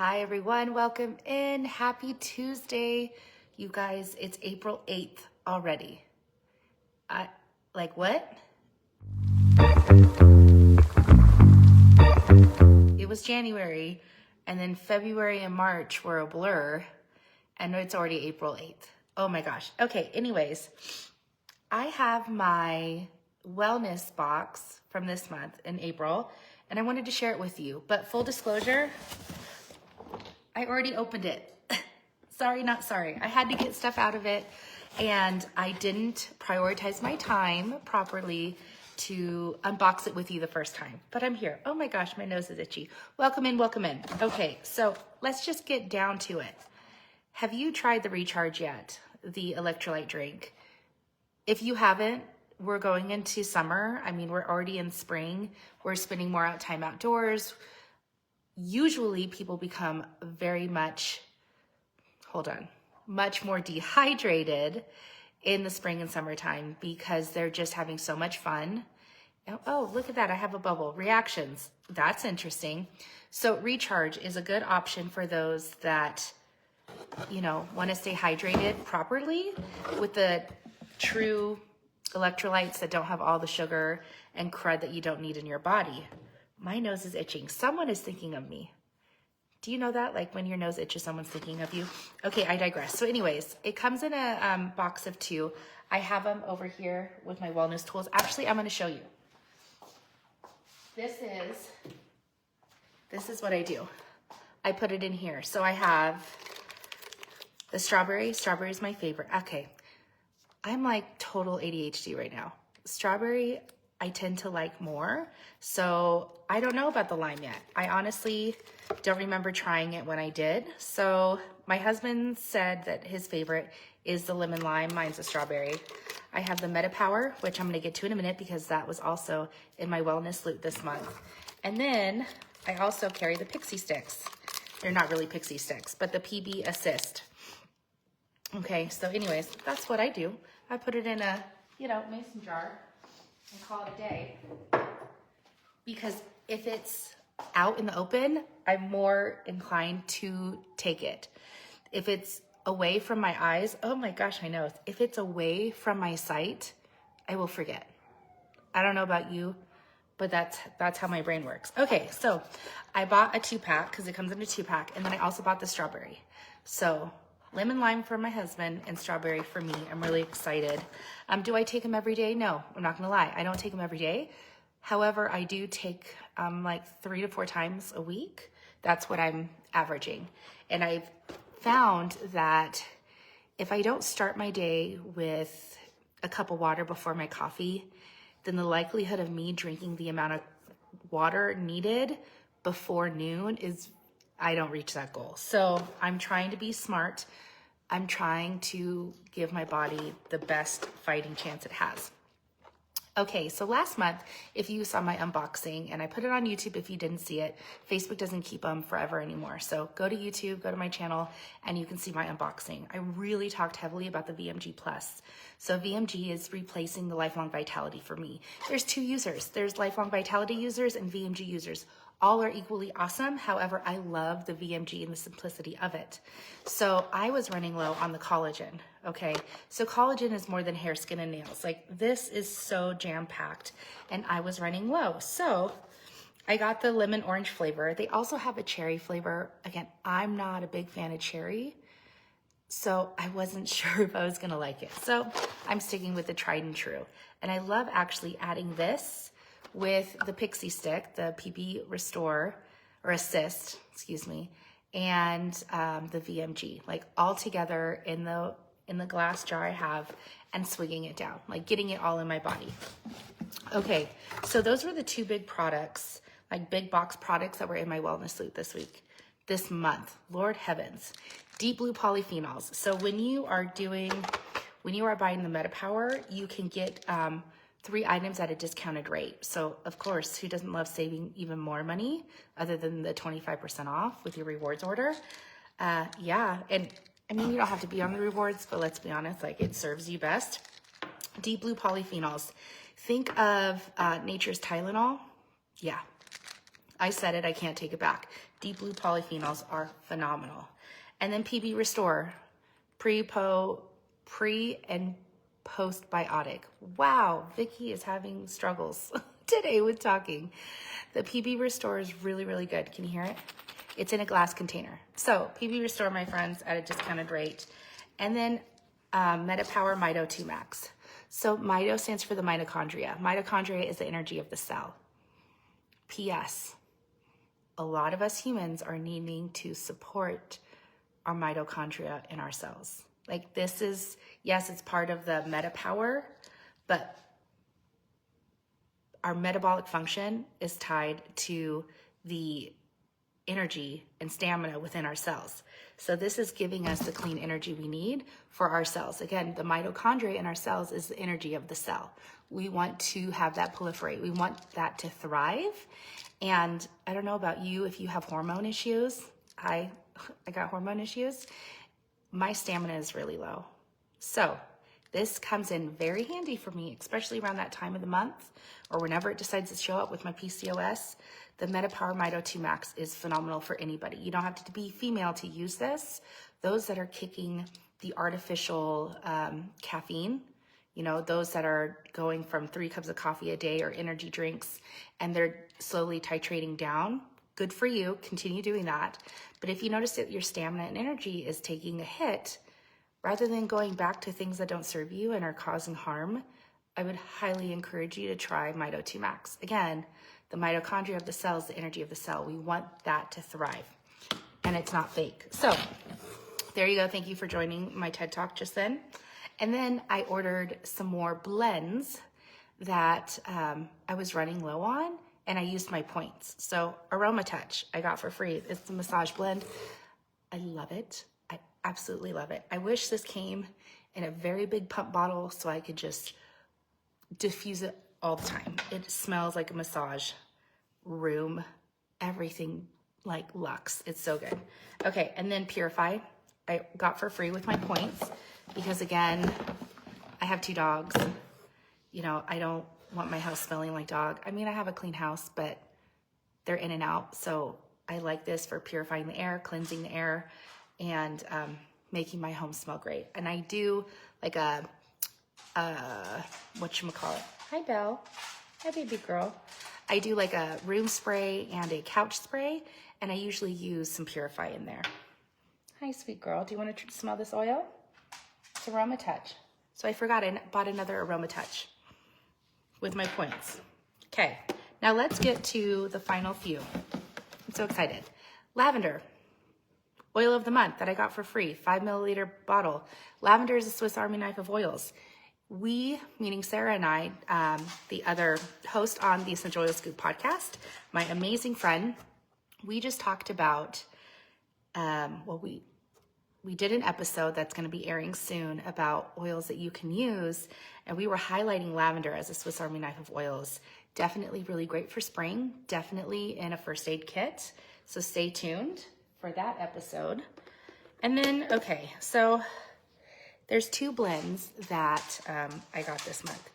Hi everyone, welcome in. Happy Tuesday. You guys, it's April 8th already. Like what? It was January, and then February and March were a blur, and it's already April 8th. Oh my gosh. Okay, anyways, I have my wellness box from this month in April, and I wanted to share it with you. But full disclosure, I already opened it. Sorry, not sorry. I had to get stuff out of it, and I didn't prioritize my time properly to unbox it with you the first time. But I'm here. Oh my gosh, my nose is itchy. Welcome in, welcome in. Okay, so let's just get down to it. Have you tried the Recharge yet? The electrolyte drink? If you haven't, we're going into summer. I mean, we're already in spring. We're spending more time outdoors. Usually people become much more dehydrated in the spring and summertime because they're just having so much fun. Oh, look at that. I have a bubble. Reactions. That's interesting. So Recharge is a good option for those that, want to stay hydrated properly with the true electrolytes that don't have all the sugar and crud that you don't need in your body. My nose is itching. Someone is thinking of me. Do you know that? Like when your nose itches, someone's thinking of you. Okay, I digress. So anyways, it comes in a box of 2. I have them over here with my wellness tools. Actually, I'm going to show you. This is what I do. I put it in here. So I have the strawberry. Strawberry is my favorite. Okay. I'm like total ADHD right now. Strawberry, I tend to like more. So I don't know about the lime yet. I honestly don't remember trying it when I did. So my husband said that his favorite is the lemon lime. Mine's a strawberry. I have the MetaPower, which I'm going to get to in a minute because that was also in my wellness loot this month. And then I also carry the Pixie Sticks. They're not really Pixie Sticks, but the PB Assist. Okay, so anyways, that's what I do. I put it in a, mason jar and call it a day. Because if it's out in the open, I'm more inclined to take it. If it's away from my eyes, oh my gosh, I know. If it's away from my sight, I will forget. I don't know about you, but that's how my brain works. Okay, so I bought a 2-pack because it comes in a 2-pack, and then I also bought the strawberry. So lemon lime for my husband and strawberry for me. I'm really excited. Do I take them every day? No, I'm not gonna lie. I don't take them every day. However, I do take like 3 to 4 times a week. That's what I'm averaging. And I've found that if I don't start my day with a cup of water before my coffee, then the likelihood of me drinking the amount of water needed before noon is I don't reach that goal. So I'm trying to be smart. I'm trying to give my body the best fighting chance it has. Okay, so last month, if you saw my unboxing, and I put it on YouTube if you didn't see it, Facebook doesn't keep them forever anymore. So go to YouTube, go to my channel, and you can see my unboxing. I really talked heavily about the VMG Plus. So VMG is replacing the Lifelong Vitality for me. There's 2 users. There's Lifelong Vitality users and VMG users. All are equally awesome. However, I love the VMG and the simplicity of it. So I was running low on the collagen, okay? So collagen is more than hair, skin, and nails. Like this is so jam-packed and I was running low. So I got the lemon orange flavor. They also have a cherry flavor. Again, I'm not a big fan of cherry, so I wasn't sure if I was gonna like it. So I'm sticking with the tried and true. And I love actually adding this with the Pixie Stick, the PB Restore or Assist, excuse me, and the VMG, like all together in the glass jar I have and swigging it down, like getting it all in my body. Okay, so those were the 2 big products, like big box products that were in my wellness loot this month. Lord heavens. Deep blue polyphenols. So when you are buying the MetaPower, you can get 3 items at a discounted rate. So of course, who doesn't love saving even more money other than the 25% off with your rewards order? Yeah, and I mean, you don't have to be on the rewards, but let's be honest, like it serves you best. Deep blue polyphenols. Think of Nature's Tylenol. Yeah, I said it, I can't take it back. Deep blue polyphenols are phenomenal. And then PB Restore, pre and postbiotic. Wow, Vicki is having struggles today with talking. The PB Restore is really, really good. Can you hear it? It's in a glass container. So PB Restore, my friends, at a discounted rate. And then MetaPower Mito 2 Max. So Mito stands for the mitochondria. Mitochondria is the energy of the cell. P.S. A lot of us humans are needing to support our mitochondria in our cells. Like this is, yes, it's part of the MetaPower, but our metabolic function is tied to the energy and stamina within our cells. So this is giving us the clean energy we need for our cells. Again, the mitochondria in our cells is the energy of the cell. We want to have that proliferate. We want that to thrive. And I don't know about you, if you have hormone issues, I got hormone issues, my stamina is really low. So this comes in very handy for me, especially around that time of the month or whenever it decides to show up with my PCOS. The MetaPower Mito 2 Max is phenomenal for anybody. You don't have to be female to use this. Those that are kicking the artificial caffeine, you know, those that are going from 3 cups of coffee a day or energy drinks, and they're slowly titrating down, good for you. Continue doing that. But if you notice that your stamina and energy is taking a hit, rather than going back to things that don't serve you and are causing harm, I would highly encourage you to try Mito 2 Max. Again, the mitochondria of the cell is the energy of the cell. We want that to thrive, and it's not fake. So there you go. Thank you for joining my TED Talk just then. And then I ordered some more blends that I was running low on, and I used my points. So Aroma Touch I got for free. It's the massage blend. I love it. I absolutely love it. I wish this came in a very big pump bottle so I could just diffuse it all the time. It smells like a massage room, everything like luxe. It's so good. Okay, and then Purify I got for free with my points because, again, I have 2 dogs. You know, I don't want my house smelling like dog. I mean, I have a clean house, but they're in and out. So I like this for purifying the air, cleansing the air, and making my home smell great. And I do like a whatchamacallit. Hi, Belle. Hi, baby girl. I do like a room spray and a couch spray, and I usually use some Purify in there. Hi, sweet girl. Do you want to smell this oil? It's Aroma Touch. So I forgot I bought another Aroma Touch with my points. Okay, now let's get to the final few. I'm so excited. Lavender. Oil of the month that I got for free, 5 milliliter bottle. Lavender is a Swiss Army knife of oils. We, meaning Sarah and I, the other host on the Essential Oil Scoop podcast, my amazing friend, we just talked about, we did an episode that's going to be airing soon about oils that you can use, and we were highlighting lavender as a Swiss Army knife of oils. Definitely really great for spring, definitely in a first aid kit. So stay tuned for that episode. And then, okay, so there's 2 blends that I got this month.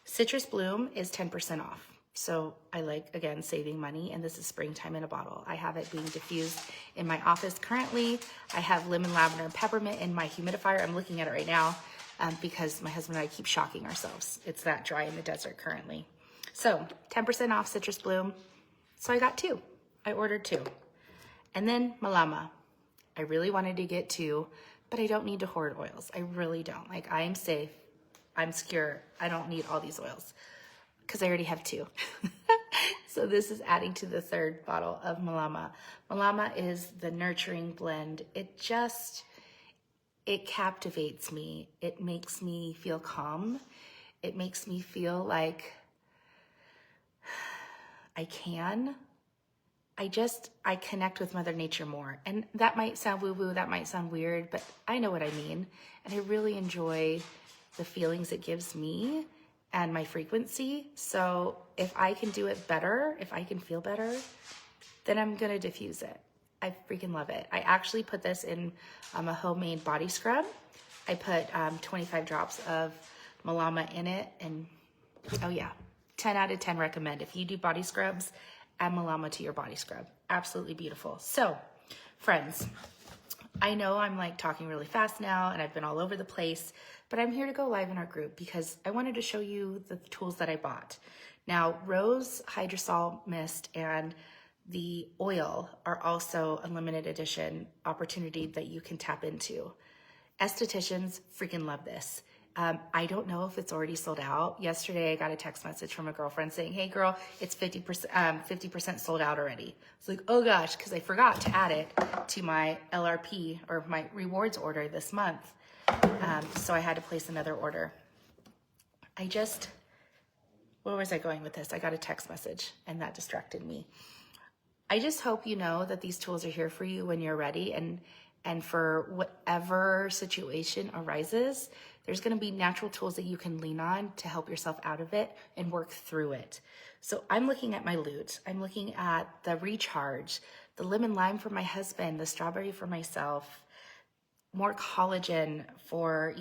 Citrus Bloom is 10% off. So I like, again, saving money, and this is springtime in a bottle. I have it being diffused in my office currently. I have lemon, lavender, and peppermint in my humidifier. I'm looking at it right now because my husband and I keep shocking ourselves. It's that dry in the desert currently. So 10% off Citrus Bloom. So I got 2. I ordered 2. And then Malama. I really wanted to get 2, but I don't need to hoard oils. I really don't. Like, I am safe. I'm secure. I don't need all these oils because I already have 2. So this is adding to the 3rd bottle of Malama. Malama is the nurturing blend. It captivates me. It makes me feel calm. It makes me feel like I connect with Mother Nature more. And that might sound woo-woo, that might sound weird, but I know what I mean. And I really enjoy the feelings it gives me and my frequency. So if I can do it better, if I can feel better, then I'm gonna diffuse it. I freaking love it. I actually put this in a homemade body scrub. I put 25 drops of Malama in it, and oh yeah, 10 out of 10 recommend. If you do body scrubs, add Malama to your body scrub. absolutely beautiful. So, friends, I know I'm like talking really fast now and I've been all over the place, but I'm here to go live in our group because I wanted to show you the tools that I bought. Now, Rose Hydrosol Mist and the oil are also a limited edition opportunity that you can tap into. Estheticians freaking love this. I don't know if it's already sold out. Yesterday, I got a text message from a girlfriend saying, hey girl, it's 50% sold out already. It's like, oh gosh, because I forgot to add it to my LRP or my rewards order this month. So I had to place another order. Where was I going with this? I got a text message and that distracted me. I just hope you know that these tools are here for you when you're ready, and for whatever situation arises, there's going to be natural tools that you can lean on to help yourself out of it and work through it. So I'm looking at my Loot. I'm looking at the Recharge, the lemon lime for my husband, the strawberry for myself, more collagen for,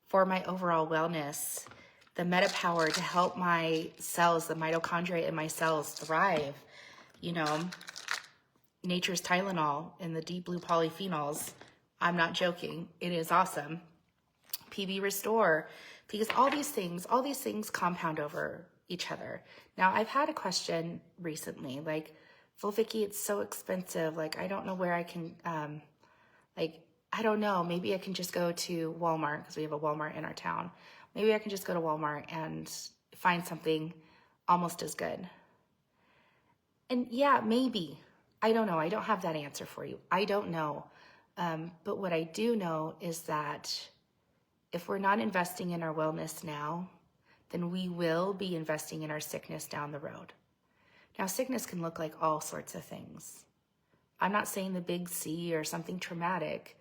for my overall wellness, the MetaPower to help my cells, the mitochondria in my cells thrive, Nature's Tylenol and the deep blue polyphenols. I'm not joking. It is awesome. PB Restore, because all these things compound over each other. Now, I've had a question recently, like, well, Vicki, it's so expensive. Like, I don't know where I can, I don't know. Maybe I can just go to Walmart because we have a Walmart in our town. Maybe I can just go to Walmart and find something almost as good. And yeah, maybe. I don't know. I don't have that answer for you. I don't know. But what I do know is that if we're not investing in our wellness now, then we will be investing in our sickness down the road. Now, sickness can look like all sorts of things. I'm not saying the big C or something traumatic,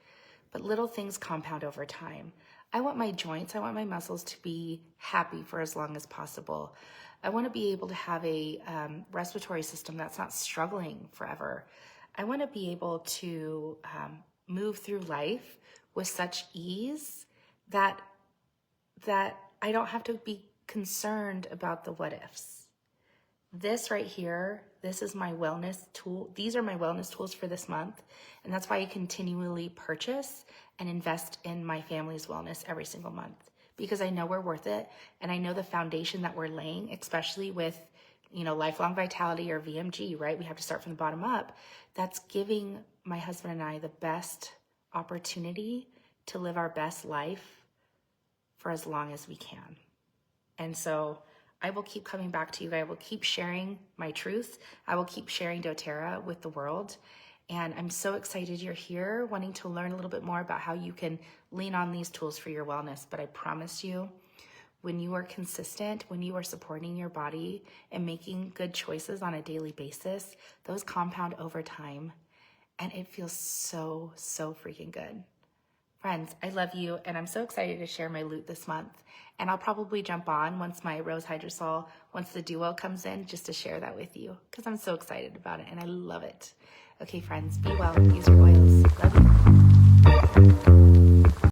but little things compound over time. I want my joints, I want my muscles to be happy for as long as possible. I want to be able to have a respiratory system that's not struggling forever. I want to be able to move through life with such ease that I don't have to be concerned about the what ifs. This right here, this is my wellness tool. These are my wellness tools for this month. And that's why I continually purchase and invest in my family's wellness every single month, because I know we're worth it. And I know the foundation that we're laying, especially with, lifelong vitality or VMG, right? We have to start from the bottom up. That's giving my husband and I the best opportunity to live our best life for as long as we can. And so I will keep coming back to you. I will keep sharing my truth. I will keep sharing doTERRA with the world. And I'm so excited you're here, wanting to learn a little bit more about how you can lean on these tools for your wellness. But I promise you, when you are consistent, when you are supporting your body and making good choices on a daily basis, those compound over time. And it feels so, so freaking good. Friends, I love you, and I'm so excited to share my Loot this month. And I'll probably jump on once my Rose Hydrosol, once the Duo comes in, just to share that with you, because I'm so excited about it, and I love it. Okay, friends, be well. Use your oils. Love you.